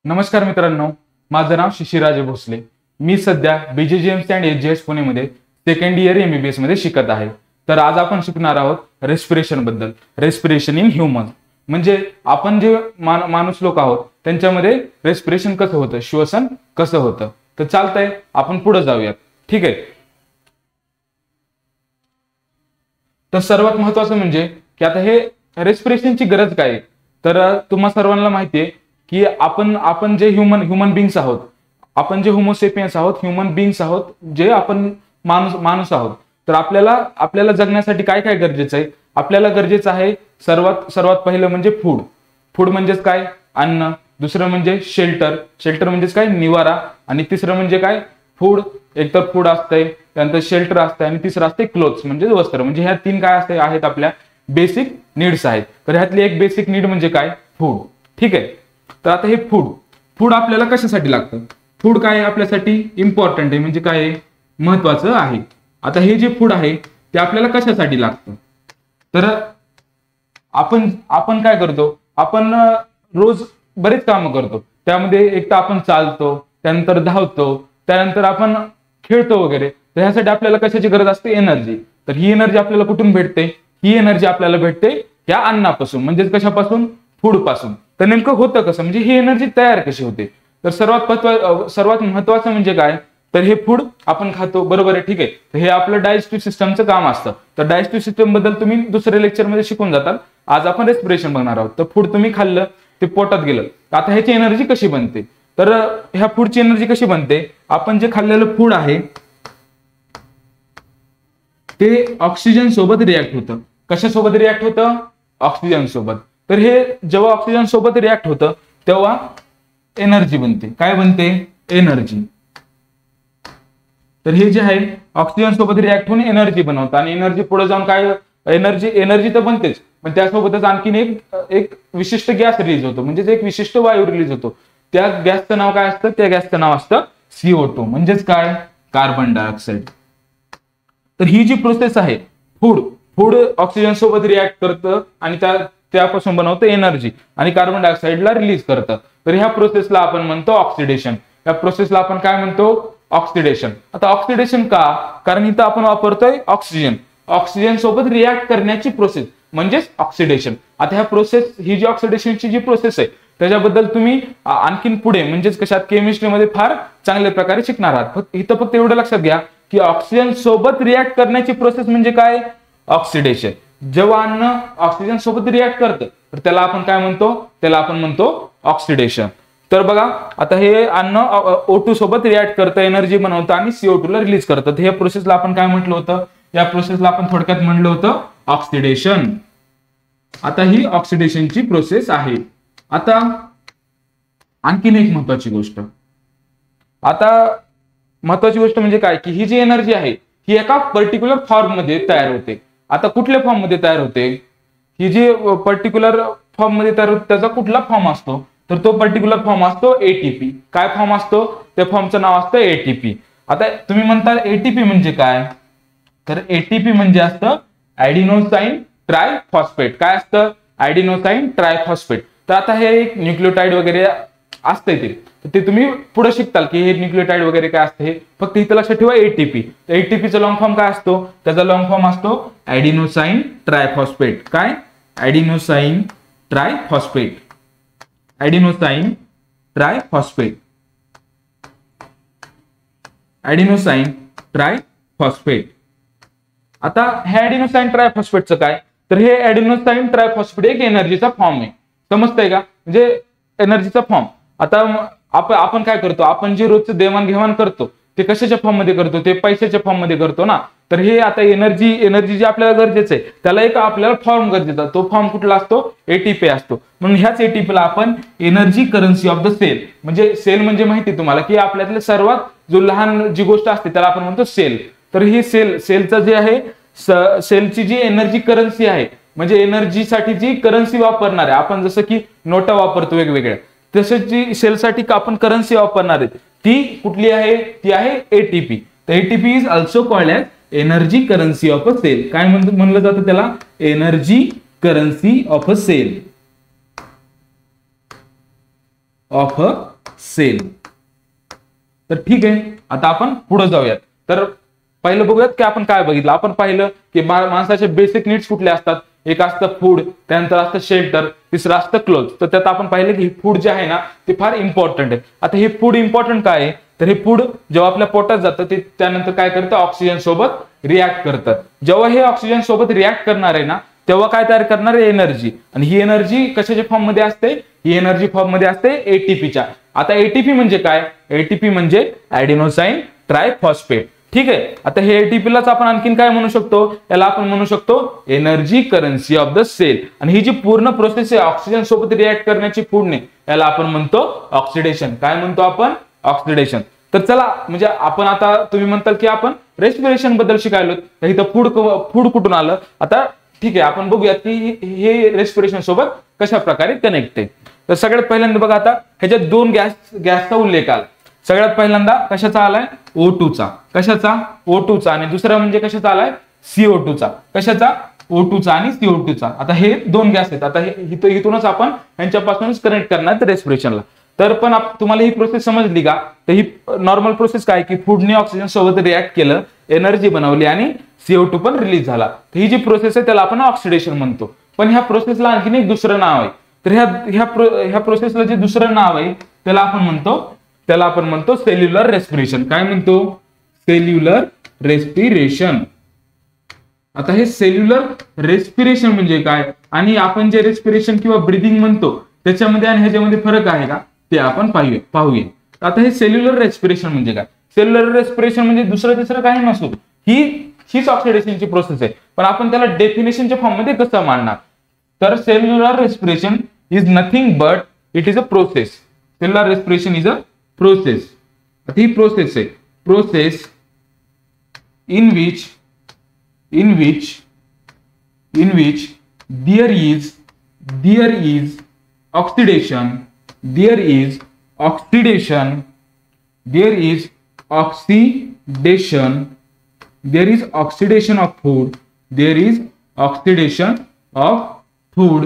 नमस्कार मित्रांनो, माझं नाव शिशिराजे भोसले। मी सध्या बीजेजीएमसी अँड एचजीएस पुणेमध्ये सेकंड इयर एमबीबीएस मध्ये शिकत आहे। तर आज आपण शिकणार आहोत रेस्पिरेशन बद्दल, रेस्पिरेशन इन ह्यूमन। म्हणजे आपण जे माणूस लोक आहोत त्यांच्यामध्ये रेस्पिरेशन कसं होतं, श्वसन कसं होतं। तर चालतंय, आपण पुढे जाऊयात। ठीक आहे। तर सर्वात महत्त्वाचं म्हणजे की आता हे रेस्पिरेशनची गरज काय आहे। तर तुम्हा सर्वांना माहिती आहे की आपण जे ह्युमन बीइंग्स आहोत, आपण जे होमोसेपियन्स आहोत, ह्युमन बीइंग्स आहोत, जे आपण माणूस आहोत। तर आपल्याला जगण्यासाठी काय काय गरजेचं आहे। आपल्याला गरजेचं आहे सर्वात पहिलं म्हणजे फूड म्हणजेच काय, अन्न। दुसरं म्हणजे शेल्टर म्हणजेच काय, निवारा। आणि तिसरं म्हणजे काय, फूड, एकतर फूड असतंय, त्यानंतर शेल्टर असतंय, आणि तिसरं असते क्लोथ्स म्हणजे वस्त्र। म्हणजे ह्या तीन काय असते आहेत आपल्या बेसिक नीड्स आहेत। तर ह्यातली एक बेसिक नीड म्हणजे काय, फूड। ठीक आहे। तर आता हे फूड आपल्याला कशासाठी लागतं, फूड काय आपल्यासाठी इम्पॉर्टंट आहे, म्हणजे काय महत्वाचं आहे। आता हे जे फूड आहे ते आपल्याला कशासाठी लागतं, तर आपण काय करतो, आपण रोज बरेच कामं करतो। त्यामध्ये एक तर आपण चालतो, त्यानंतर धावतो, त्यानंतर आपण खेळतो वगैरे। तर ह्यासाठी आपल्याला कशाची गरज असते, एनर्जी। तर ही एनर्जी आपल्याला कुठून भेटते, ही एनर्जी आपल्याला भेटते या अन्नापासून, म्हणजेच कशापासून, फूड पासून। तर नेमकं होतं कसं, म्हणजे ही एनर्जी तयार कशी होते। तर सर्वात महत्वाचं म्हणजे काय, तर हे फूड आपण खातो, बरोबर आहे। ठीक आहे। तर हे आपलं डायजेस्टिव्ह सिस्टमचं काम असतं। तर डायजेस्टिव्ह सिस्टम बद्दल तुम्ही दुसऱ्या लेक्चरमध्ये शिकून जाताल। आज आपण रेस्पिरेशन बघणार आहोत। तर फूड तुम्ही खाल्लं, ते पोटात गेलं, आता ह्याची एनर्जी कशी बनते। तर ह्या फूडची एनर्जी कशी बनते, आपण जे खाल्लेलं फूड आहे ते ऑक्सिजन सोबत रिॲक्ट होतं। कशासोबत रिॲक्ट होतं, ऑक्सिजन सोबत। तर हे जेव्हा ऑक्सिजन सोबत रिॲक्ट होतं तेव्हा एनर्जी बनते। काय बनते, एनर्जी। तर हे जे आहे ऑक्सिजन सोबत रिॲक्ट होऊन एनर्जी बनवतं, आणि एनर्जी पुढे जाऊन काय, एनर्जी तर बनतेच, पण त्यासोबतच आणखीन एक विशिष्ट गॅस रिलीज होतो, म्हणजे एक विशिष्ट वायू रिलीज होतो। त्या गॅसचं नाव काय असतं, त्या गॅसचं नाव असतं CO2, म्हणजेच काय, कार्बन डायऑक्साईड। तर ही जी प्रोसेस आहे, फूड ऑक्सिजन सोबत रिॲक्ट करतं आणि त्यापासून बनवतं एनर्जी, आणि कार्बन डायऑक्साईडला रिलीज करतं। तर ह्या प्रोसेसला आपण म्हणतो ऑक्सिडेशन। या प्रोसेसला आपण काय म्हणतो, ऑक्सिडेशन। आता ऑक्सिडेशन का, कारण इथं आपण वापरतोय ऑक्सिजन सोबत रिॲक्ट करण्याची प्रोसेस म्हणजेच ऑक्सिडेशन। आता ह्या प्रोसेस, ही जी ऑक्सिडेशनची जी प्रोसेस आहे त्याच्याबद्दल तुम्ही आणखीन पुढे म्हणजेच कशात, केमिस्ट्रीमध्ये फार चांगल्या प्रकारे शिकणार आहात। इथं फक्त एवढं लक्षात घ्या की ऑक्सिजन सोबत रिॲक्ट करण्याची प्रोसेस म्हणजे काय, ऑक्सिडेशन। जेव्हा अन्न ऑक्सिजन सोबत रिॲक्ट करतं तर त्याला आपण काय म्हणतो, त्याला आपण म्हणतो ऑक्सिडेशन। तर बघा, आता हे अन्न O2 सोबत रिॲक्ट करतं, एनर्जी बनवतं आणि CO2 ला रिलीज करतं। तर हे प्रोसेसला आपण काय म्हटलं होतं, या प्रोसेसला आपण थोडक्यात म्हणलं होतं ऑक्सिडेशन। आता ही ऑक्सिडेशनची प्रोसेस आहे। आता आणखीन एक महत्वाची गोष्ट म्हणजे काय, की ही जी एनर्जी आहे ही एका पर्टिक्युलर फॉर्म मध्ये तयार होते। आता कुठल्या फॉर्म मध्ये तयार होते, ही जी पर्टिक्युलर फॉर्म मध्ये तयार होते त्याचा कुठला फॉर्म असतो, तर तो पर्टिक्युलर फॉर्म असतो एटीपी। काय फॉर्म असतो, त्या फॉर्मचं नाव असतं एटीपी। आता तुम्ही म्हणता एटीपी म्हणजे काय, तर एटीपी म्हणजे असतं ऍडिनोसाइन ट्रायफॉस्फेट। काय असतं, ऍडिनोसाइन ट्रायफॉस्फेट। तर आता हे एक न्यूक्लियोटाइड वगैरे असते, ते तुम्ही पुढे शिकताल की हे न्यूक्लियोटाइड वगैरे काय असते। हे फक्त इथं लक्षात ठेवा एटीपी। तर एटीपीचा लॉंग फॉर्म काय असतो, त्याचा लॉंग फॉर्म असतो ऍडिनोसाइन ट्रायफॉस्फेट। काय, ऍडिनोसाइन ट्रायफॉस्फेट, ऍडिनोसाइन ट्रायफॉस्फेट, ऍडिनोसाइन ट्रायफॉस्फेट। आता हे ऍडिनोसाइन ट्रायफॉस्फेटचं काय, तर हे ऍडिनोसाइन ट्रायफॉस्फेट एक एनर्जीचा फॉर्म आहे। समजतंय का, म्हणजे एनर्जीचा फॉर्म। आता आपण काय करतो, आपण जे रोजचं देवाणघेवाण करतो ते कशाच्या फॉर्म मध्ये करतो, ते पैशाच्या फॉर्म मध्ये करतो ना। तर हे आता एनर्जी जी आपल्याला गरजेचं आहे त्याला एक आपल्याला फॉर्म गरजेचा, तो फॉर्म कुठला असतो, एटीपी असतो। म्हणून ह्याच एटीपीला आपण energy currency of the cell, म्हणजे सेल म्हणजे माहिती तुम्हाला की आपल्यातलं सर्वात जो लहान जी गोष्ट असते त्याला आपण म्हणतो सेल। तर ही सेलचं जे आहे, सेलची जी एनर्जी करन्सी आहे, म्हणजे एनर्जीसाठी जी करन्सी वापरणार आहे आपण, जसं की नोटा वापरतो वेगवेगळ्या, तसंच जी सेलसाठी आपण करन्सी वापरणार आहे ती कुठली आहे, ती आहे एटीपी। तर ATP is also called as energy currency of a cell. काय म्हणलं जातं त्याला, energy currency of a cell, of a cell. तर ठीक आहे, आता आपण पुढे जाऊयात. तर पहिलं बघूयात की आपण काय बघितलं. आपण पाहिलं की माणसाचे बेसिक नीड्स कुठले असतात. एक असतं फूड, त्यानंतर असतं शेल्टर, तिसरं असतं क्लोथ. तर त्यात आपण पाहिलं की फूड जे आहे ना ते फार इम्पॉर्टंट आहे. आता हे फूड इम्पॉर्टंट काय आहे, तर हे फूड जेव्हा आपल्या पोटात जातं ते त्यानंतर काय करतं, ऑक्सिजन सोबत रिॲक्ट करतात. जेव्हा हे ऑक्सिजन सोबत रिॲक्ट करणार आहे ना तेव्हा काय तयार करणार आहे, एनर्जी. आणि ही एनर्जी कशाच्या फॉर्म मध्ये असते, ही एनर्जी फॉर्म मध्ये असते एटीपीच्या. आता एटीपी म्हणजे काय, एटीपी म्हणजे ऍडिनोसाइन ट्रायफॉस्फेट. ठीक आहे. आता हे एटीपीलाच आपण आणखीन काय म्हणू शकतो, याला आपण म्हणू शकतो energy currency of the cell. आणि ही जी पूर्ण प्रोसेस आहे ऑक्सिजन सोबत रिॲक्ट करण्याची पुढणे, याला आपण म्हणतो ऑक्सिडेशन. काय म्हणतो आपण, ऑक्सिडेशन. तर चला, म्हणजे आपण आता तुम्ही म्हणताल की आपण रेस्पिरेशन बद्दल शिकायलो, तर इथं फूड कुठून आलं. आता ठीक आहे, आपण बघूयात की हे रेस्पिरेशन सोबत कशा प्रकारे कनेक्ट आहे. तर सगळ्यात पहिल्यांदा बघा, आता ह्याच्यात दोन गॅसचा उल्लेख आला. सगळ्यात पहिल्यांदा कशाचा आलाय, O2 चा. कशाचा, O2 चा. आणि दुसरा म्हणजे कशाचा आलाय, CO2 चा. कशाचा, O2 चा आणि CO2 चा. आता हे दोन गॅस आहेत. आता हे इथूनच आपण यांच्यापासूनच कनेक्ट करणार रेस्पिरेशनला. तर पण तुम्हाला ही प्रोसेस समजली का. तर ही नॉर्मल प्रोसेस काय की फूडने ऑक्सिजन सोबत रिॲक्ट केलं, एनर्जी बनवली आणि CO2 पण रिलीज झाला. तर ही जी प्रोसेस आहे त्याला आपण ऑक्सिडेशन म्हणतो. पण ह्या प्रोसेसला आणखीन एक दुसरं नाव आहे. तर ह्या प्रोसेसला जे दुसरं नाव आहे त्याला आपण म्हणतो सेल्युलर रेस्पिरेशन. काय म्हणतो, सेल्युलर रेस्पिरेशन. आता हे सेल्युलर रेस्पिरेशन म्हणजे काय, आणि आपण जे रेस्पिरेशन किंवा ब्रीदिंग म्हणतो त्याच्यामध्ये आणि ह्याच्यामध्ये फरक आहे का ते आपण पाहूया. आता हे सेल्युलर रेस्पिरेशन म्हणजे काय, सेल्युलर रेस्पिरेशन म्हणजे दुसरं तिसरं काही नसून हीच ऑक्सिडेशनची प्रोसेस आहे. पण आपण त्याला डेफिनेशनच्या फॉर्म मध्ये कसं मांडणार, तर cellular respiration is nothing but it is a process. Cellular respiration is a process. ही प्रोसेस आहे, process in which there is oxidation of food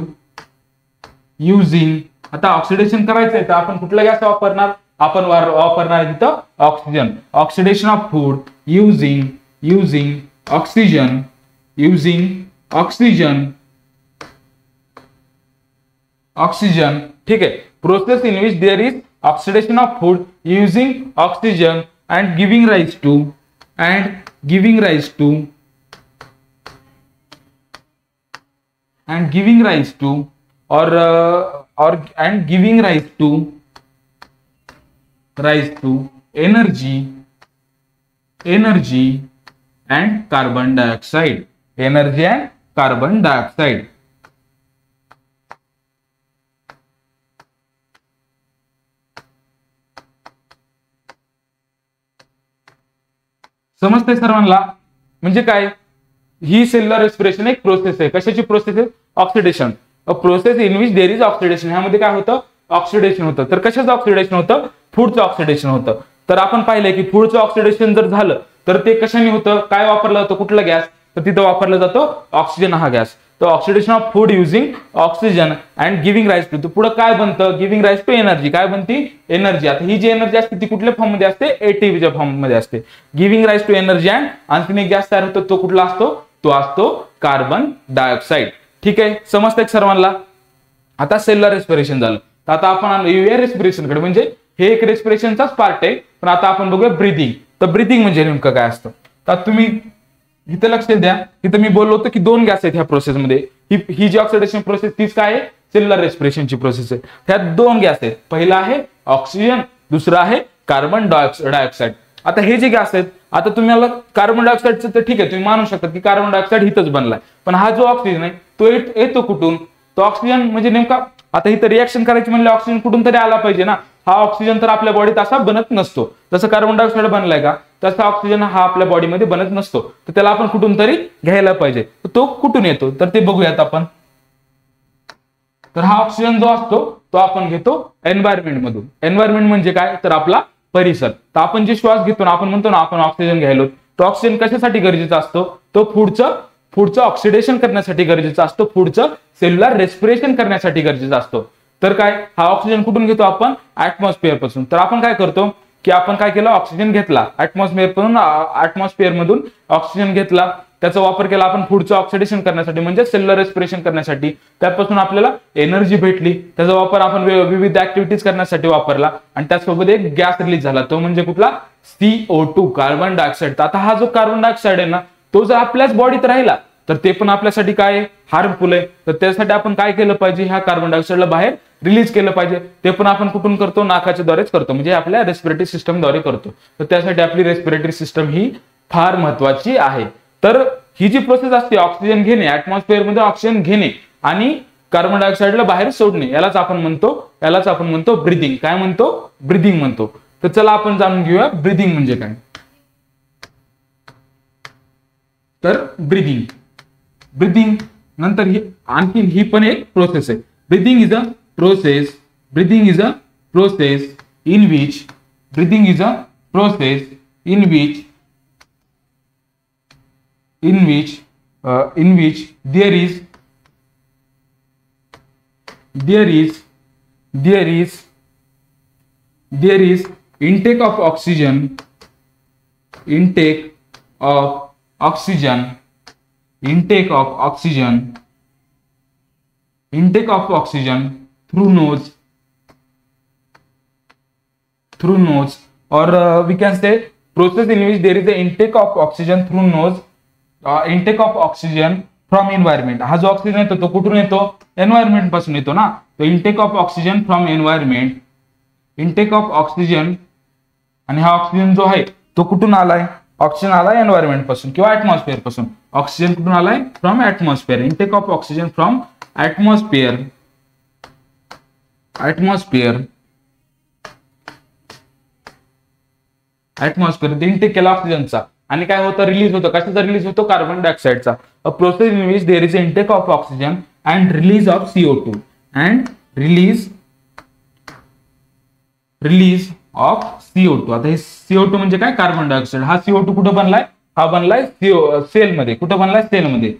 using. आता ऑक्सिडेशन करायचंय तर आपण कुठला गॅस वापरणार, आपण वापरणार तिथं oxygen. Oxidation of food using oxygen. ठीक आहे. Process in which there is oxidation of food using oxygen and giving rise to energy and carbon dioxide. समजतंय सर्वांना. म्हणजे काय, ही सेल्युलर रेस्पिरेशन एक प्रोसेस आहे. कशाची प्रोसेस आहे, oxidation. A process in which there is oxidation. ह्यामध्ये काय होतं, ऑक्सिडेशन होतं. तर कशाचं ऑक्सिडेशन होतं, फूडचं ऑक्सिडेशन होतं. तर आपण पाहिलंय की फूडचं ऑक्सिडेशन जर झालं तर ते कशाने होतं, काय वापरलं जातं, कुठला गॅस, तर तिथं वापरला जातो ऑक्सिजन हा गॅस. तर oxidation of food using oxygen and giving rise to. पुढे काय बनतं, गिव्हिंग राईज टू एनर्जी. काय बनती, एनर्जी. आता ही जी एनर्जी असते ती कुठल्या फॉर्म मध्ये असते, एटीपीच्या फॉर्म मध्ये असते. Giving rise to energy and आणखीन एक गॅस तयार होतो, तो कुठला असतो, तो असतो कार्बन डायऑक्साईड. ठीक आहे, समजतंय सर्वांना. आता सेल्युलर रेस्पिरेशन झालं. तर आता आपण येऊया रेस्पिरेशन कडे. म्हणजे हे एक रेस्पिरेशनचाच पार्ट आहे. पण आता आपण बघूया ब्रीदिंग. तर ब्रीदिंग म्हणजे नेमकं काय असतं. तर तुम्ही इथे लक्ष द्या, इथं मी बोललो होतो की दोन गॅस आहेत ह्या प्रोसेसमध्ये. ही जी ऑक्सिडेशन प्रोसेस तीच काय आहे, सेल्युलर रेस्पिरेशनची प्रोसेस आहे. ह्यात दोन गॅस आहेत, पहिला आहे ऑक्सिजन, दुसरा आहे कार्बन डायऑक्साईड. आता हे जे गॅस आहेत, आता तुम्हाला कार्बन डायऑक्साईडचं तर ठीक आहे, तुम्ही मानू शकता की कार्बन डायऑक्साईड हिथंच बनलाय. पण हा जो ऑक्सिजन आहे तो येतो कुठून, तो ऑक्सिजन म्हणजे नेमका, आता इथं रिएक्शन करायची म्हणजे ऑक्सिजन कुठून तरी आला पाहिजे ना. हा ऑक्सिजन तर आपल्या बॉडीत असा बनत नसतो. जसं कार्बन डायऑक्साईड बनलाय का, तसा ऑक्सिजन हा आपल्या बॉडीमध्ये बनत नसतो. तर त्याला आपण कुठून तरी घ्यायला पाहिजे. तो कुठून येतो, तर ते बघूयात आपण. तर हा ऑक्सिजन जो असतो तो आपण घेतो एन्व्हायरमेंट मधून. एन्व्हायरमेंट म्हणजे काय, तर आपला परिसर. तर आपण जे श्वास घेतो ना, आपण म्हणतो ना आपण ऑक्सिजन घ्यायलो, तो ऑक्सिजन कशासाठी गरजेचा असतो, तो फूडचं ऑक्सिडेशन करण्यासाठी गरजेचा असतो, फूडचं सेल्युलर रेस्पिरेशन करण्यासाठी गरजेचा असतो. तर काय, हा ऑक्सिजन कुठून घेतो आपण, ऍटमॉस्फिअर पासून. तर आपण काय करतो की आपण काय केलं, ऑक्सिजन घेतला ऍटमॉस्फिअर मधून ऑक्सिजन घेतला, त्याचा वापर केला आपण फूडचं ऑक्सिडेशन करण्यासाठी म्हणजे सेल्युलर रेस्पिरेशन करण्यासाठी. त्यापासून आपल्याला एनर्जी भेटली, त्याचा वापर आपण विविध ऍक्टिव्हिटीज करण्यासाठी वापरला आणि त्यासोबत एक गॅस रिलीज झाला, तो म्हणजे कुठला, CO2 कार्बन डायऑक्साईड. आता हा जो कार्बन डायऑक्साईड आहे ना, तो जर आपल्याच बॉडीत राहिला तर ते पण आपल्यासाठी काय हार्मफुल आहे. तर त्यासाठी आपण काय केलं पाहिजे, ह्या कार्बन डायऑक्साईडला बाहेर रिलीज केलं पाहिजे. ते पण आपण कुठून करतो, नाकाच्या द्वारेच करतो, म्हणजे आपल्या रेस्पिरेटरी सिस्टम द्वारे करतो. तर त्यासाठी आपली रेस्पिरेटरी सिस्टम ही फार महत्वाची आहे. तर ही जी प्रोसेस असते ऑक्सिजन घेणे, ऍटमॉस्फिअर मध्ये ऑक्सिजन घेणे आणि कार्बन डायऑक्साईडला बाहेर सोडणे, यालाच आपण म्हणतो ब्रीदिंग. काय म्हणतो, ब्रीदिंग म्हणतो. तर चला आपण जाणून घेऊया ब्रीदिंग म्हणजे काय. तर ब्रीदिंग नंतर ही आणखी ही पण एक प्रोसेस आहे. Breathing is a process in which there is intake of oxygen through nose, or we can say process in which there is a intake of oxygen through nose, intake of oxygen from environment. हा जो oxygen येतो तो कुठून येतो, environment पासून येतो ना. तो intake of oxygen from environment, आणि हा ऑक्सिजन जो आहे तो कुठून आलाय, ऑक्सिजन आलाय एन्व्हायरमेंट पासून किंवा ऍटमॉस्फिअर पासून. ऑक्सिजन कुठून आलाय, from atmosphere. Intake of oxygen from atmosphere intake केला ऑक्सिजनचा आणि काय होतं, रिलीज होतं. कशाचा रिलीज होतो, कार्बन डायऑक्साईडचा. A process in which there is intake of oxygen and release of CO2 आता हे CO2 म्हणजे काय, कार्बन डायऑक्साईड. हा CO2 कुठं बनलाय, हा बनलाय सेलमध्ये. कुठं बनलाय, सेलमध्ये.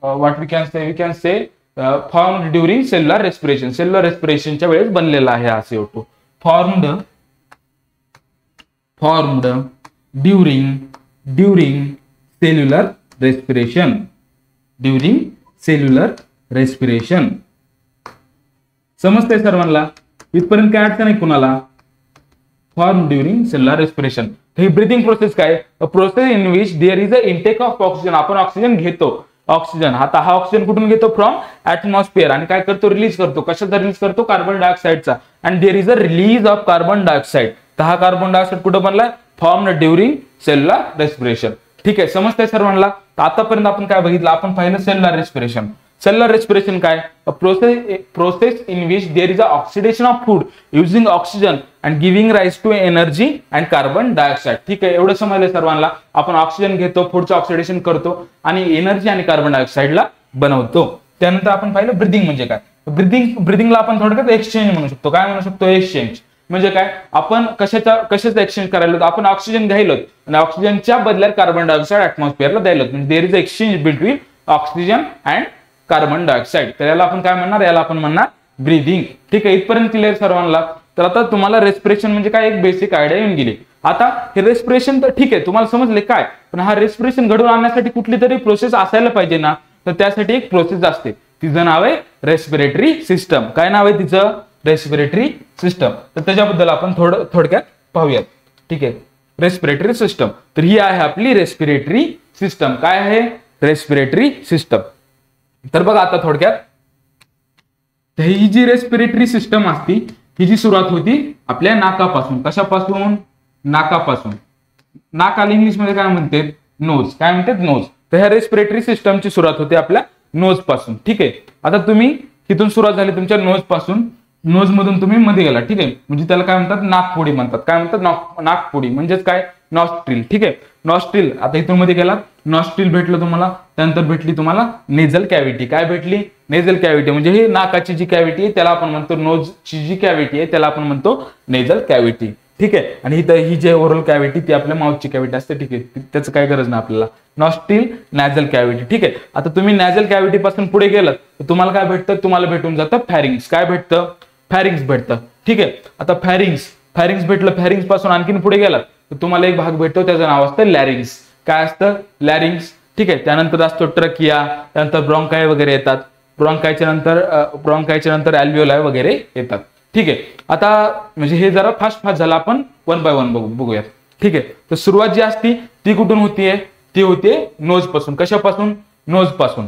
What we can say formed during cellular रेस्पिरेशनच्या वेळेस बनलेला आहे हा CO2. Formed during cellular respiration. समजतंय सर्वांना, इथपर्यंत काय अडचण आहे कुणाला. Form during cellular respiration. ही ब्रीदिंग प्रोसेस काय, process in which there is a intake of oxygen. आपण ऑक्सिजन घेतो, ऑक्सिजन. आता हा ऑक्सिजन कुठून घेतो, फ्रॉम ऍटमॉस्फिअर, आणि काय करतो, रिलीज करतो. कशाचा रिलीज करतो, कार्बन डायऑक्साईडचा. And there is a release of carbon dioxide. तर हा कार्बन डायऑक्साईड कुठं बनलाय, फॉर्म्ड ड्युरिंग सेल्युलर रेस्पिरेशन. ठीक आहे, समजतंय सर्वांना. तर आतापर्यंत आपण काय बघितलं, आपण पाहिलं सेल्युलर रेस्पिरेशन काय, process in which there is a oxidation of food using oxygen and giving rise to energy and carbon dioxide. ठीक आहे, एवढं समजलं सर्वांना. आपण ऑक्सिजन घेतो, फूडचं ऑक्सिडेशन करतो आणि एनर्जी आणि कार्बन डायऑक्साईडला बनवतो. त्यानंतर आपण पाहिलं ब्रीदिंग म्हणजे काय. ब्रीदिंगला आपण थोडक्यात एक्सचेंज म्हणू शकतो. काय म्हणू शकतो, एक्सचेंज म्हणजे काय, आपण कशाचं एक्सचेंज करायला, आपण ऑक्सिजन घ्यायलो आणि ऑक्सिजनच्या बदल्यात कार्बन डायऑक्साईड ऍटमॉस्फिअरला द्यायलो, म्हणजे there is exchange between oxygen and carbon dioxide. तर याला आपण काय म्हणणार, याला आपण म्हणणार ब्रीदिंग. ठीक आहे, इथपर्यंत क्लिअर सर्वांना. तर आता तुम्हाला रेस्पिरेशन म्हणजे काय एक बेसिक आयडिया येऊन गेली. आता हे रेस्पिरेशन तर ठीक आहे, तुम्हाला समजले काय, पण हा रेस्पिरेशन घडवून आणण्यासाठी कुठली तरी प्रोसेस असायला पाहिजे ना. तर त्यासाठी एक प्रोसेस असते, तिचं नाव आहे रेस्पिरेटरी सिस्टम. काय नाव आहे तिचं, रेस्पिरेटरी सिस्टम. तर त्याच्याबद्दल आपण थोडक्यात पाहूयात. ठीक आहे, रेस्पिरेटरी सिस्टम. तर ही आहे आपली रेस्पिरेटरी सिस्टम. काय आहे, रेस्पिरेटरी सिस्टम. तर बघा आता थोडक्यात, ही जी रेस्पिरेटरी सिस्टम असती, ही जी सुरुवात होती आपल्या नाकापासून. कशापासून, नाकापासून. नाकाला इंग्लिश मध्ये काय म्हणते, नोज. काय म्हणतात, नोज. तर ह्या रेस्पिरेटरी सिस्टमची सुरुवात होते आपल्या नोज पासून. ठीक आहे, आता तुम्ही तिथून सुरुवात झाली तुमच्या नोज पासून, नोज मधून तुम्ही मध्ये गेला. ठीक आहे, म्हणजे त्याला काय म्हणतात, नाकपुडी म्हणतात. काय म्हणतात, नाकपुडी म्हणजेच काय, नॉस्ट्रिल. ठीक आहे, नॉस्ट्रिल. आता इथून मध्ये गेलात, नॉस्ट्रिल भेटलं तुम्हाला. त्यानंतर भेटली तुम्हाला नेझल कॅव्हिटी. काय भेटली, नेझल कॅव्हिटी. म्हणजे ही नाकाची जी कॅव्हिटी आहे त्याला आपण म्हणतो, नोजची जी कॅव्हिटी आहे त्याला आपण म्हणतो नेझल कॅव्हिटी. ठीक आहे. आणि ही जे ओरल कॅव्हिटी ती आपल्या माउथची कॅव्हिटी असते, ठीक आहे, त्याचं काय गरज नाही आपल्याला. नॉस्ट्रिल नॅझल कॅव्हिटी, ठीक आहे. आता तुम्ही नॅझल कॅव्हिटी पासून पुढे गेलात तर तुम्हाला काय भेटतं, तुम्हाला भेटून जातं फॅरिंग्स. काय भेटतं, फॅरिंग्स भेटतं, ठीक आहे. आता फॅरिंग्स भेटलं, फॅरिंग्स पासून आणखीन पुढे गेलात तर तुम्हाला एक भाग भेटतो, त्याचं नाव असतं लॅरिंग्स. काय असतं, लॅरिंग्स, ठीक आहे. त्यानंतर असतो ट्रकिया, त्यानंतर ब्रॉन्काय वगैरे येतात. ब्रॉन्कायच्या नंतर अल्व्हिओलाय वगैरे येतात, ठीक आहे. आता म्हणजे हे जरा फास्ट झालं, आपण 1 बाय 1 बघूयात, ठीक आहे. तर सुरुवात जी असती ती कुठून होतीये, ती होते नोज पासून. कशापासून, नोज पासून,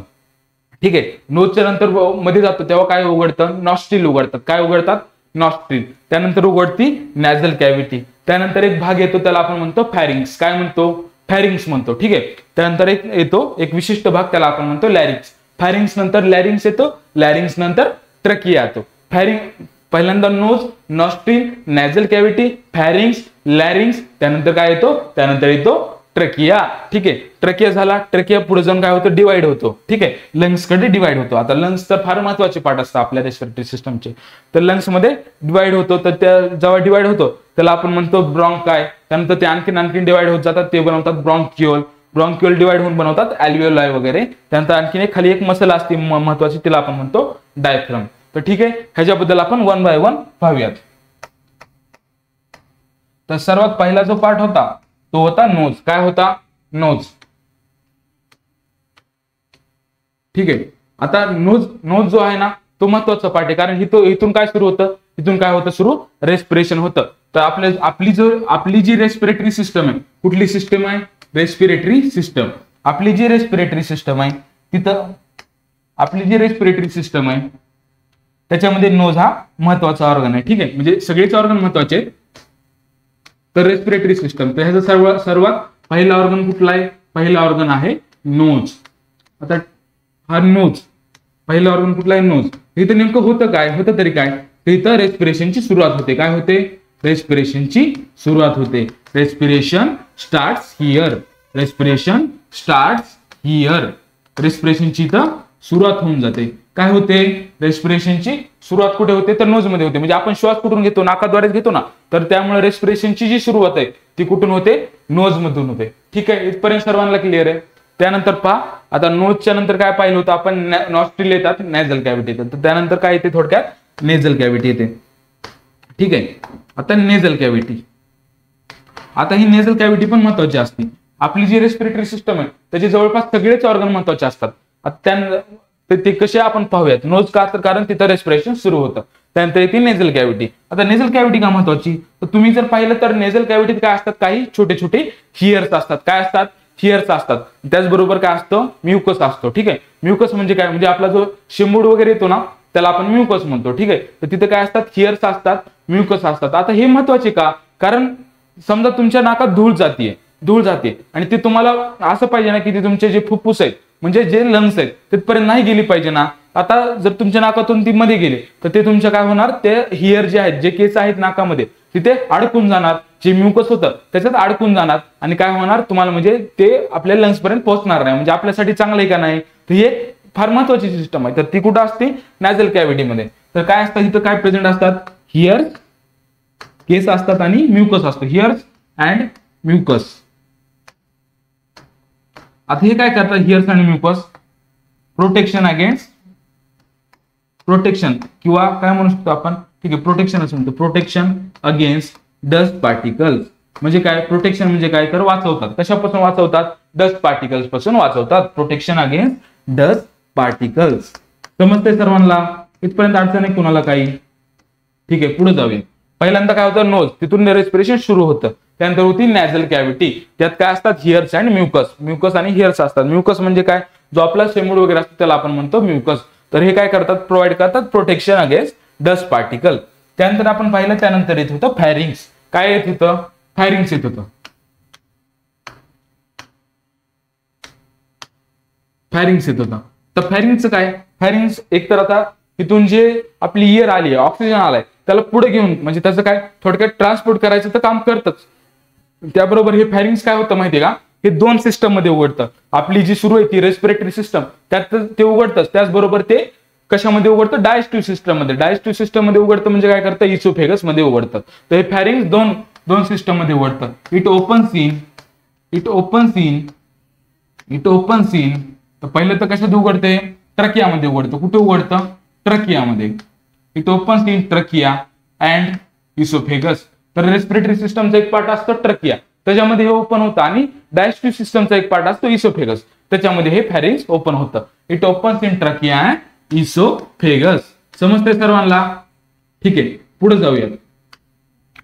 ठीक आहे. नोजच्या नंतर मध्ये जातो तेव्हा काय उघडतं, नॉस्ट्रिल उघडतात. काय उघडतात, नॉस्ट्रिल. त्यानंतर उघडती नॅझल कॅव्हिटी. त्यानंतर एक भाग येतो त्याला आपण म्हणतो फॅरिंग्स. काय म्हणतो, फॅरिंग्स म्हणतो, ठीक आहे. त्यानंतर एक विशिष्ट भाग त्याला आपण म्हणतो लॅरिंग्स. फॅरिंग्स नंतर लॅरिंग्स येतो, लॅरिंग्स नंतर ट्रकिया येतो. पहिल्यांदा नोज, नॉस्ट्रिल, नॅझल कॅव्हिटी, फॅरिंग्स, लॅरिंग्स, त्यानंतर काय येतो, त्यानंतर येतो ट्रकिया, ठीक आहे. ट्रकिया झाला, ट्रकिया पुढे जाऊन काय होतं, डिवाइड होतो, ठीक आहे. लंग्स कडे डिवाइड होतो. आता लंग्स तर फार महत्वाचे पार्ट असतात आपल्या रेस्पिरेटरी सिस्टमचे. तर लंग्स मध्ये डिवाइड होतो, तर त्या जेव्हा डिवाइड होतो त्याला आपण म्हणतो ब्रॉन्काय. त्यानंतर ते आणखीन डिवाइड होत जातात, ते बनवतात ब्रॉन्क्युल. ब्रॉन्क्युल डिवाइड होऊन बनवतात अल्व्हिओलाय वगैरे. त्यानंतर आणखीन खाली एक मसल असते महत्वाची, तिला आपण म्हणतो डायफ्रॅम. तर ठीक आहे, ह्याच्याबद्दल आपण 1 बाय 1 पाहूयात. तर सर्वात पहिला जो पार्ट होता तो होता नोज. काय होता, नोज, ठीक आहे. आता नोज जो आहे ना तो महत्वाचा पार्ट आहे, कारण इथून काय सुरू होतं, इथून काय होतं सुरू, रेस्पिरेशन होतं. तर आपली जी रेस्पिरेटरी सिस्टम आहे, कुठली सिस्टम आहे, रेस्पिरेटरी सिस्टम. आपली जी रेस्पिरेटरी सिस्टम आहे तिथं, आपली जी रेस्पिरेटरी सिस्टम आहे त्याच्यामध्ये नोज हा महत्वाचा ऑर्गन आहे, ठीक आहे. म्हणजे सगळेच ऑर्गन महत्वाचे आहेत. तर रेस्पिरेटरी सिस्टम, तर ह्याचा सर्वात पहिला ऑर्गन कुठला आहे, पहिला ऑर्गन आहे नोज. आता हा नोज, पहिला ऑर्गन कुठला आहे, नोज. इथं नेमकं होतं काय, होतं तरी काय, इथं रेस्पिरेशनची सुरुवात होते. काय होते, रेस्पिरेशनची सुरुवात होते. Respiration starts here, respiration starts here. रेस्पिरेशनची इथं सुरुवात होऊन जाते. काय होते, रेस्पिरेशनची सुरुवात कुठे होते, तर नोज मध्ये होते. म्हणजे आपण श्वास कुठून घेतो, नाकाद्वारेच घेतो ना, तर त्यामुळे रेस्पिरेशनची जी सुरुवात आहे ती कुठून होते, नोज मधून होते, ठीक आहे. इथपर्यंत सर्वांना क्लिअर आहे. त्यानंतर पहा, आता नोजच्या नंतर काय पाहिलं होतं आपण, नॉस्ट्रिल येतात, नॅझल कॅव्हिटी येतात. तर त्यानंतर काय येते, थोडक्यात नेझल कॅव्हिटी येते, ठीक आहे. आता नेझल कॅव्हिटी, आता ही नेझल कॅव्हिटी पण महत्वाची असते. आपली जी रेस्पिरेटरी सिस्टम आहे त्याचे जवळपास सगळेच ऑर्गन महत्वाचे असतात. ते कसे आपण पाहूयात. नोज का, तर कारण तिथं रेस्पिरेशन सुरू होतं. त्यानंतर येते नेझल कॅव्हिटी. आता नेझल कॅव्हिटी का महत्वाची, तर तुम्ही जर पाहिलं तर नेझल कॅव्हिटीत काय असतात, काही छोटे छोटे हिअर्स असतात. काय असतात, हिअर्स असतात. त्याचबरोबर काय असतं, म्युकस असतो, ठीक आहे. म्युकस म्हणजे काय, म्हणजे आपला जो शिंबूड वगैरे येतो ना त्याला आपण म्युकस म्हणतो, ठीक आहे. तर तिथे काय असतात, हिअर्स असतात, म्युकस असतात. आता हे महत्वाचे का, कारण समजा तुमच्या नाकात धूळ जाते आणि ते तुम्हाला असं पाहिजे ना की ते तुमचे जे फुफ्फुस आहेत, म्हणजे जे लंग्स आहेत तिथपर्यंत नाही गेली पाहिजे ना. आता जर तुमच्या नाकातून ती मध्ये गेली तर ते तुमच्या काय होणार, ते हिअर जे आहेत, जे केस आहेत नाकामध्ये तिथे अडकून जाणार. जे म्युकस होतं त्याच्यात अडकून जाणार आणि काय होणार तुम्हाला, म्हणजे ते आपल्या लंग्स पर्यंत पोहोचणार नाही. म्हणजे आपल्यासाठी चांगलं आहे का नाही, तर हे फार महत्वाची सिस्टम आहे. तर ती कुठं असते, नॅझल कॅव्हिटी मध्ये. तर काय असतं, इथं काय प्रेझेंट असतात, हिअर्स, केस असतात आणि म्युकस असतं, हिअर्स अँड म्युकस. आता हे काय करतात, हिअर्स आणि म्युकस, प्रोटेक्शन अगेन्स्ट, प्रोटेक्शन किंवा काय म्हणू शकतो आपण, ठीक आहे, प्रोटेक्शन असं म्हणतो, प्रोटेक्शन अगेन्स्ट डस्ट पार्टिकल्स. म्हणजे काय, प्रोटेक्शन म्हणजे काय, तर वाचवतात. कशापासून वाचवतात, डस्ट पार्टिकल्स पासून वाचवतात. Protection against dust particles. समजतंय सर्वांना, इथपर्यंत अडचण आहे कुणाला काही, ठीक आहे. पुढे जाऊया. पहिल्यांदा काय होतं, नोज, तिथून रेस्पिरेशन सुरू होतं. त्यानंतर होती नॅझल कॅव्हिटी. त्यात काय असतात, हिअर्स अँड म्युकस. म्युकस आणि हिअर्स असतात. म्युकस म्हणजे काय, जो आपला शेंबूड वगैरे असतो त्याला आपण म्हणतो म्युकस. तर हे काय करतात, प्रोव्हाइड करतात प्रोटेक्शन अगेन्स्ट डस्ट पार्टिकल. त्यानंतर आपण पाहिलं, त्यानंतर येत होतं फॅरिंग्स. काय येत होतं, फॅरिंग्स येत होतं. फॅरिंग्स येत होतं. तर फॅरिंग्सचं काय, फॅरिंग्स एकतर आता तिथून जे आपली इयर आली, ऑक्सिजन आलाय, त्याला पुढे घेऊन, म्हणजे त्याचं काय थोडक्यात ट्रान्सपोर्ट करायचं तर काम करतच. त्याबरोबर हे फॅरिंग्स काय होतं माहितीये का, हे 2 सिस्टम मध्ये उघडतं. आपली जी सुरू आहे ती रेस्पिरेटरी सिस्टम, त्यात ते उघडतं. त्याचबरोबर ते कशामध्ये उघडतं, डायजेस्टिव्ह सिस्टम मध्ये. डायजेस्टिव्ह सिस्टम मध्ये उघडतं म्हणजे काय करतं, इसोफेगस मध्ये उघडतं. तर हे फॅरिंग्स 2 दोन सिस्टम मध्ये उघडतं. इट ओपन्स इन तर पहिलं तर कशात उघडते? ट्रकियामध्ये उघडतं. कुठे उघडतं? ट्रकियामध्ये. It opens in trachea and oesophagus. तर रेस्पिरेटरी सिस्टमचा एक पार्ट असतो ट्रकिया, त्याच्यामध्ये हे ओपन होतं, आणि डायजेस्टिव्ह सिस्टमचा एक पार्ट असतो इसोफेगस, त्याच्यामध्ये हे फॅरिंक्स ओपन होतं. It opens in trachea and oesophagus. समजते सर्वांना? ठीक आहे, पुढे जाऊया.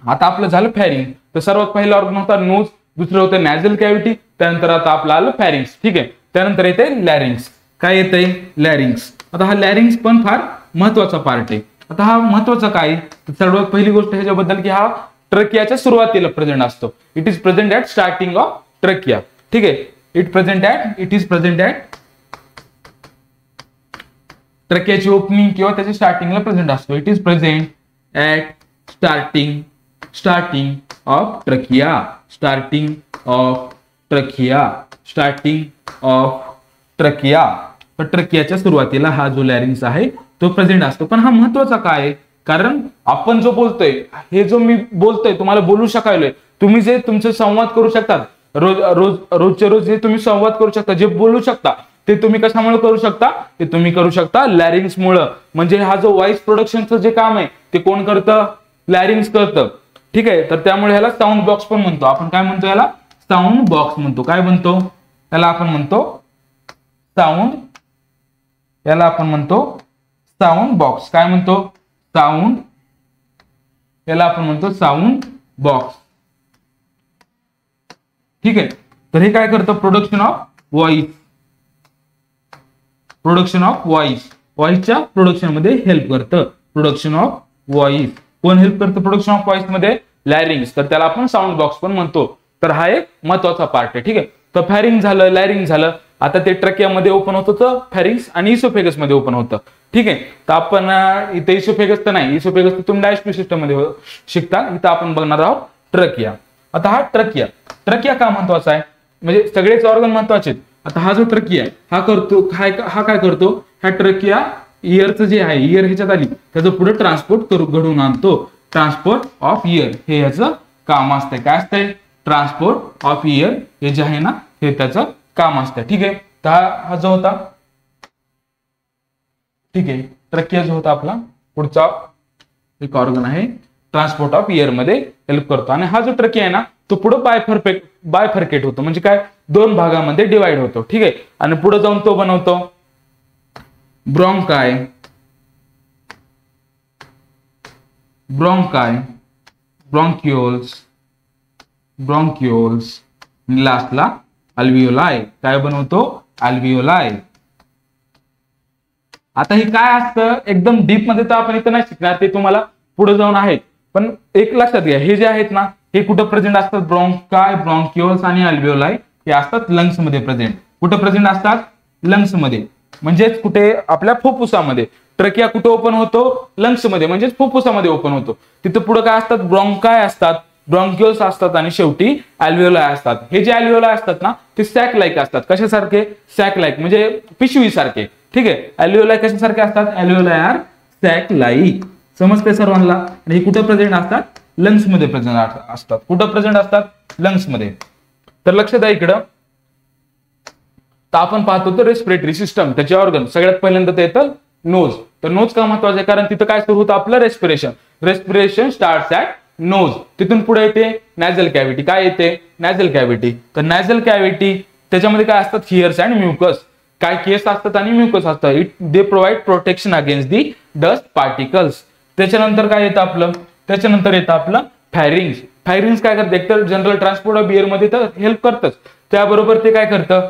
आता आपलं झालं फॅरिंग. तर सर्वात पहिला ऑर्गन होता नोज, दुसरं होतं नॅझल कॅव्हिटी, त्यानंतर आता आपलं आलं फॅरिंग्स. ठीक आहे, त्यानंतर येते लॅरिंग्स. काय येतंय? लॅरिंग्स. आता हा लॅरिंग्स पण फार महत्वाचा पार्ट आहे. आता हा महत्वाचा काय? सर्वात पहिली गोष्ट ह्याच्याबद्दल की हा ट्रकियाच्या सुरुवातीला प्रेझेंट असतो. It is present at starting of trachea. ठीक आहे, इट इज प्रेझेंट ऍट ट्रकियाची ओपनिंग किंवा त्याच्या स्टार्टिंगला प्रेझेंट असतो. It is present at starting of trachea. तर ट्रकियाच्या सुरुवातीला हा जो लॅरिंग्स आहे तो प्रेझेंट असतो. पण हा महत्वाचा काय आहे? कारण आपण जो बोलतोय, हे जो मी बोलतोय तुम्हाला बोलू शकायलोय, तुम्ही जे तुमचे संवाद करू शकतात रोजचे रोज जे तुम्ही संवाद करू शकता, जे बोलू शकता, ते तुम्ही कशामुळे करू शकता? ते तुम्ही करू शकता लॅरिंग्स मुळे. म्हणजे हा जो व्हॉइस प्रोडक्शनचं जे काम आहे ते कोण करतं? लॅरिंग्स करतं. ठीक आहे, तर त्यामुळे ह्याला साऊंड बॉक्स पण म्हणतो. आपण काय म्हणतो याला? साऊंड बॉक्स म्हणतो. काय म्हणतो याला? आपण म्हणतो साऊंड. याला आपण म्हणतो साऊंड बॉक्स. काय म्हणतो? साऊंड. याला आपण म्हणतो साऊंड बॉक्स. ठीक आहे, तर हे काय करतं? प्रोडक्शन ऑफ व्हॉइसच्या प्रोडक्शन मध्ये हेल्प करतं. प्रोडक्शन ऑफ व्हॉइस कोण हेल्प करतं? प्रोडक्शन ऑफ व्हॉइस मध्ये लॅरिंग्स. तर त्याला आपण साऊंड बॉक्स पण म्हणतो. तर हा एक महत्वाचा पार्ट आहे. ठीक आहे, तर फॅरिंग झालं, लॅरिंग झालं. आता ते ट्रकियामध्ये ओपन होतं, तर फॅरिंग्स आणि इसोफेगस मध्ये ओपन होतं. ठीक आहे, तर आपण इथे इसोफेगस तर नाही, इसोफेगस तर तुम्ही डायजेस्टिव्ह सिस्टम मध्ये शिकता. इथं आपण बघणार आहोत ट्रकिया. आता हा ट्रकिया का महत्वाचा आहे? म्हणजे सगळेच ऑर्गन महत्वाचे. आता हा जो ट्रकिया आहे हा काय करतो? हा ट्रकिया इयरचं जे आहे, इयर ह्याच्यात आली, त्याचं पुढे ट्रान्सपोर्ट घडवून आणतो. ट्रान्सपोर्ट ऑफ इयर हे याचं काम असतंय. काय असतंय? ट्रान्सपोर्ट ऑफ इयर हे जे आहे ना, हे त्याचं काम असतं. ठीक आहे, तर हा जो होता, ठीक आहे, ट्रकिया जो होता आपला पुढचा एक ऑर्गन आहे, ट्रान्सपोर्ट ऑफ इयर मध्ये हेल्प करतो. आणि हा जो ट्रकिया आहे ना, तो पुढे बायफर्केट होतो. म्हणजे काय? दोन भागामध्ये डिवाइड होतो. ठीक आहे, आणि पुढे जाऊन तो बनवतो ब्रॉन्काय, ब्रॉन्क्युल्स, लास्टला अल्व्हिओलाई. काय बनवतो? अल्व्हिओलाई. आता हे काय असतं एकदम डीप मध्ये तर आपण इथं नाही शिकणार, ते तुम्हाला पुढे जाऊन आहेत. पण एक लक्षात घ्या, हे जे आहेत ना, हे कुठं प्रेझेंट असतात? ब्रॉन्काय, ब्रॉन्क्युल्स आणि अल्व्हिओलाई हे असतात लंग्स मध्ये प्रेझेंट. कुठं प्रेझेंट असतात? लंग्स मध्ये. म्हणजेच कुठे? आपल्या फुफ्फुसामध्ये. ट्रकिया कुठे ओपन होतो? लंग्स मध्ये, म्हणजेच फुफ्फुसामध्ये ओपन होतो. तिथं पुढे काय असतात? ब्रॉन्काय असतात, ब्रॉन्क्युल्स असतात आणि शेवटी अल्व्हिओलाई असतात. हे जे अल्व्हिओलाई असतात ना, ते सॅक लाईक असतात. कशासारखे? सॅक लाईक, म्हणजे पिशवी सारखे. ठीक आहे, अल्व्हिओलाई कशासारखे असतात? Alveoli are sac like. समजते सर्वांना? आणि हे कुठे प्रेझेंट असतात? लंग्स मध्ये प्रेझेंट असतात. कुठं प्रेझेंट असतात? लंग्स मध्ये. तर लक्षात आहे इकडं. तर आपण पाहतो तर रेस्पिरेटरी सिस्टम, त्याचे ऑर्गन सगळ्यात पहिल्यांदा ते येतं नोज. तर नोज का महत्वाचं आहे? कारण तिथं काय सुरू होतं? आपलं रेस्पिरेशन स्टार्ट्स ऍट नोज. तिथून पुढे येते नॅझल कॅव्हिटी. काय येते? नॅझल कॅव्हिटी. तर नॅझल कॅव्हिटी त्याच्यामध्ये काय असतात? Heirs and mucus. काय? केस असतात आणि म्युकस असतं. They provide protection against the dust particles. त्याच्यानंतर काय येतं आपलं? त्याच्यानंतर येतं आपलं फॅरिंग्स. फॅरिंग्स काय करतं? एकतर जनरल ट्रान्सपोर्ट ऑफ एअर मध्ये तर हेल्प करतच, त्याबरोबर ते काय करतं?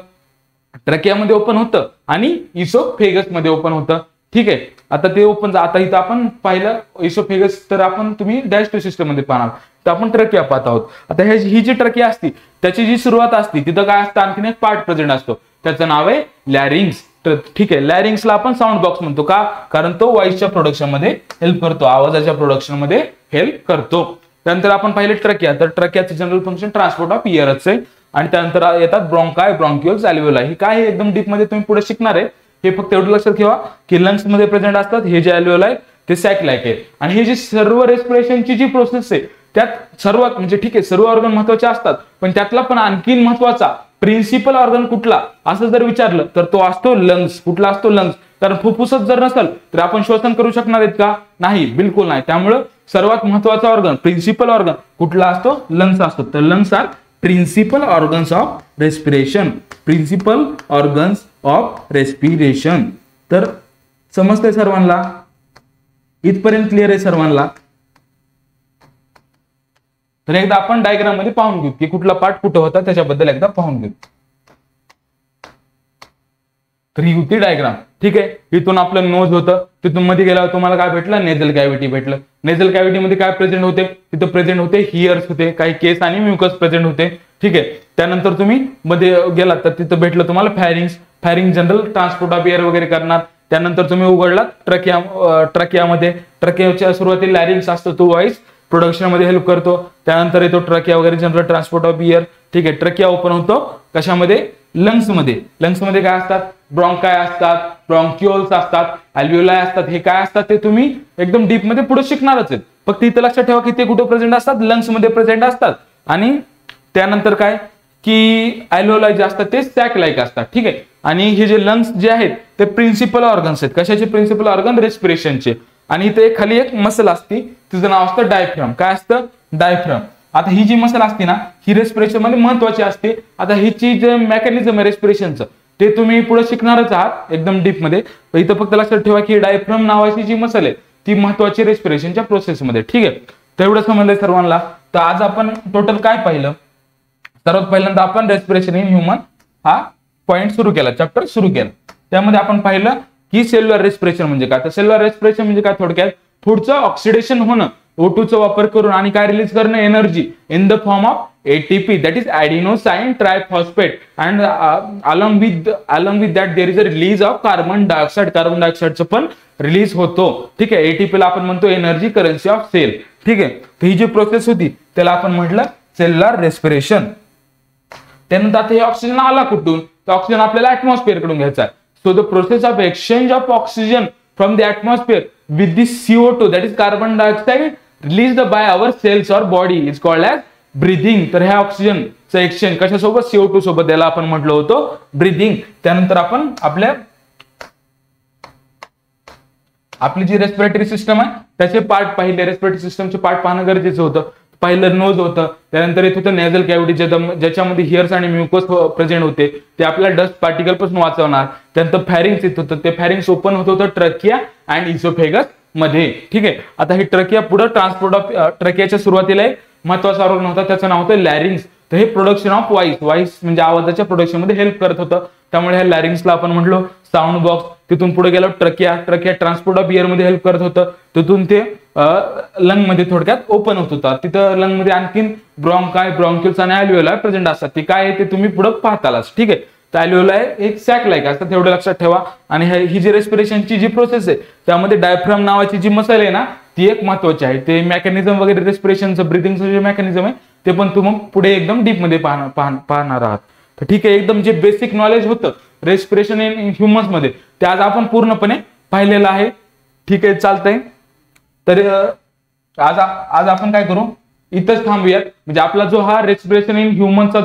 ट्रकियामध्ये ओपन होतं आणि इसोफेगस मध्ये ओपन होतं. ठीक आहे, आता ते ओपन. आता इथं आपण पाहिलं इसोफेगस, तर आपण तुम्ही डायजेस्टिव्ह सिस्टम मध्ये पाहणार, तर आपण ट्रकिया पाहत आहोत. आता ही जी ट्रकिया असती त्याची जी सुरुवात असती, तिथं काय असतं? आणखीन एक पार्ट प्रेझेंट असतो, त्याचं नाव आहे लॅरिंग्स. तर ठीक आहे, लॅरिंग्सला आपण साऊंड बॉक्स म्हणतो. का? कारण तो व्हॉइसच्या प्रोडक्शन मध्ये हेल्प करतो, आवाजाच्या प्रोडक्शन मध्ये हेल्प करतो. त्यानंतर आपण पाहिलं ट्रकिया. तर ट्रकियाचं जनरल फंक्शन ट्रान्सपोर्ट ऑफ इयरच आहे. आणि त्यानंतर येतात ब्रॉन्काय, ब्रॉन्क्युल्स, अल्व्हिओलाई. हे काय? एकदम डीप मध्ये तुम्ही पुढे शिकणार आहे. हे फक्त एवढं लक्षात ठेवा की लंग्स मध्ये प्रेझेंट असतात. हे जे अल्व्हिओलाई ते सॅक लाईक आहे. आणि हे जी सर्व रेस्पिरेशनची जी प्रोसेस आहे त्यात सर्वात म्हणजे ठीक आहे सर्व ऑर्गन महत्वाचे असतात, पण त्यातला पण आणखीन महत्वाचा प्रिन्सिपल ऑर्गन कुठला असं जर विचारलं तर तो असतो लंग्स. कुठला असतो? लंग्स. कारण फुफ्फुसच जर नसेल तर आपण श्वसन करू शकणार आहेत का? नाही, बिलकुल नाही. त्यामुळे सर्वात महत्वाचा ऑर्गन प्रिन्सिपल ऑर्गन कुठला असतो? लंग्स असतो. तर lungs are principal organs of respiration. Principal organs of respiration. तर समजतंय सर्वांना? इथपर्यंत क्लिअर आहे सर्वांना? तर एकदा आपण डायग्राम मध्ये पाहून घेऊ की कुठला पार्ट कुठं होता, त्याच्याबद्दल एकदा पाहून घेऊ. तर ही होती डायग्राम. ठीक आहे. इथून आपलं नोज होतं, तिथून मध्ये गेल्यावर तुम्हाला काय भेटलं? नेझल कॅव्हिटी भेटलं. नेझल कॅव्हिटी मध्ये काय प्रेझेंट होते? तिथं प्रेझेंट होते हिअर्स होते, काही केस आणि म्युकस प्रेझेंट होते. ठीक आहे. त्यानंतर तुम्ही मध्ये गेलात तर तिथं भेटलं तुम्हाला pharynx. Pharynx general transport of air वगैरे करणार. त्यानंतर तुम्ही उघडलात ट्रकियामध्ये. ट्रकियाच्या सुरुवातीला लॅरिंग्स असतो, तो व्हॉइस प्रोडक्शन मध्ये हेल्प करतो. त्यानंतर येतो ट्रकिया वगैरे जनरल ट्रान्सपोर्ट ऑफ एअर. ठीक आहे. ट्रकिया ओपन होतो कशामध्ये? लंग्स मध्ये. लंग्स मध्ये काय असतात? ब्रॉन्काय असतात, ब्रॉन्क्युल्स असतात, अल्व्हिओलाई असतात. हे काय असतात ते तुम्ही एकदम डीप मध्ये पुढे शिकणारच आहेत. फक्त इथं लक्षात ठेवा की ते कुठे प्रेझेंट असतात? लंग्स मध्ये प्रेझेंट असतात. आणि त्यानंतर काय की अल्व्हिओलाई जे असतात ते सॅक लाईक असतात. ठीक आहे. आणि हे जे लंग्स जे आहेत ते प्रिन्सिपल ऑर्गन्स आहेत. कशाचे प्रिन्सिपल ऑर्गन? रेस्पिरेशनचे. आणि इथे खाली एक मसल असते, तिचं नाव असतं डायफ्राम. काय असतं? डायफ्राम. आता ही जी मसल असते ना, ही रेस्पिरेशन मध्ये महत्वाची असते. आता हिची जे मेकॅनिझम आहे रेस्पिरेशनचं ते तुम्ही पुढे शिकणारच आहात एकदम डीप मध्ये. इथं फक्त लक्षात ठेवा की डायफ्राम नावाची जी मसल आहे ती महत्वाची रेस्पिरेशनच्या प्रोसेसमध्ये. ठीक आहे. तेवढं समजलंय सर्वांना? तर आज आपण टोटल काय पाहिलं? सर्वात पहिल्यांदा आपण रेस्पिरेशन इन ह्युमन हा पॉइंट सुरू केला, चॅप्टर सुरू केला. त्यामध्ये आपण पाहिलं की सेल्युलर रेस्पिरेशन म्हणजे काय. तर सेल्युलर रेस्पिरेशन म्हणजे काय? थोडक्यात पुढचं ऑक्सिडेशन होणं, O2 चा वापर करून आणि काय रिलीज करणं? Energy in the form of ATP, that is adenosine triphosphate, and along with that there is a release of carbon dioxide. Carbon डायऑक्साइडचं पण रिलीज होतो. ठीक आहे. ATP ला आपण म्हणतो एनर्जी करन्सी ऑफ सेल. ठीक आहे. तर ही जी प्रोसेस होती त्याला आपण म्हटलं सेल्युलर रेस्पिरेशन. त्यानंतर आता हे ऑक्सिजन आला कुठून? तर ऑक्सिजन आपल्याला ऍटमॉस्फिअर कडून घ्यायचा आहे. So the process of exchange of oxygen from the atmosphere with the CO2, that is carbon dioxide, released by our cells or body is called as breathing. तर ह्या ऑक्सिजनचं एक्सचेंज कशासोबत? CO2 सोबत. याला आपण म्हटलं होतं ब्रीदिंग. त्यानंतर आपण आपली जी रेस्पिरेटरी सिस्टम आहे त्याचे पार्ट पाहिले. रेस्पिरेटरी सिस्टमचे पार्ट पाहणं गरजेचं होतं. पहिलं नोज होतं, त्यानंतर येत होतं नेझल कॅव्हिटी ज्याच्यामध्ये हिअर्स आणि म्युकस प्रेझेंट होते, ते आपल्याला डस्ट पार्टिकल पासून वाचवणार. त्यानंतर फॅरिंग्स येत होतं, ते फॅरिंग्स ओपन होत होतं ट्रकिया अँड इसोफेगस मध्ये. ठीक आहे. आता ही ट्रकिया पुढे ट्रान्सपोर्ट ऑफ ट्रकियाच्या सुरुवातीला एक महत्वाचा ऑर्गन होता, त्याचं नाव होतं लॅरिंग्स. तर हे प्रोडक्शन ऑफ व्हॉइस म्हणजे आवाजाच्या प्रोडक्शन मध्ये हेल्प करत होतं. त्यामुळे ह्या लॅरिंग्सला आपण म्हटलो साऊंड बॉक्स. तिथून पुढे गेलो ट्रकिया ट्रान्सपोर्ट ऑफ एअर मध्ये हेल्प करत होतं. तिथून ते लंग मध्ये थोडक्यात ओपन होत होता. तिथं लंग मध्ये आणखीन ब्रॉन्काय, ब्रॉन्क्युल्स आणि अल्व्हिओलाई प्रेझेंट असतात. ते काय आहे ते तुम्ही पुढे पाहतालाच. ठीक आहे. तर अल्व्हिओलाई एक सॅक लाईक असतात, तेवढं लक्षात ठेवा. आणि ही जी रेस्पिरेशनची जी प्रोसेस आहे त्यामध्ये डायफ्राम नावाची जी मसल आहे ना ती एक महत्वाची आहे. ते मेकॅनिझम वगैरे रेस्पिरेशनचं ब्रिथिंगचं जे मेकॅनिझम आहे ते पण तुम्ही पुढे एकदम डीप मध्ये पाहणार आहात. तर ठीक आहे. एकदम जे बेसिक नॉलेज होतं रेस्पिरेशन इन ह्युमन्स मध्ये ते आज आपण पूर्णपणे पाहिलेलं आहे. ठीक आहे. चालतंय. तर आज आपण काय करू? इथंच थांबूयात. म्हणजे आपला जो हा रेस्पिरेशन इन ह्युमनचा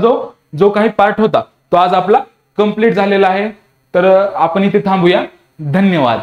जो काही पार्ट होता तो आज आपला कंप्लीट झालेला आहे. तर आपण इथे थांबूया. धन्यवाद.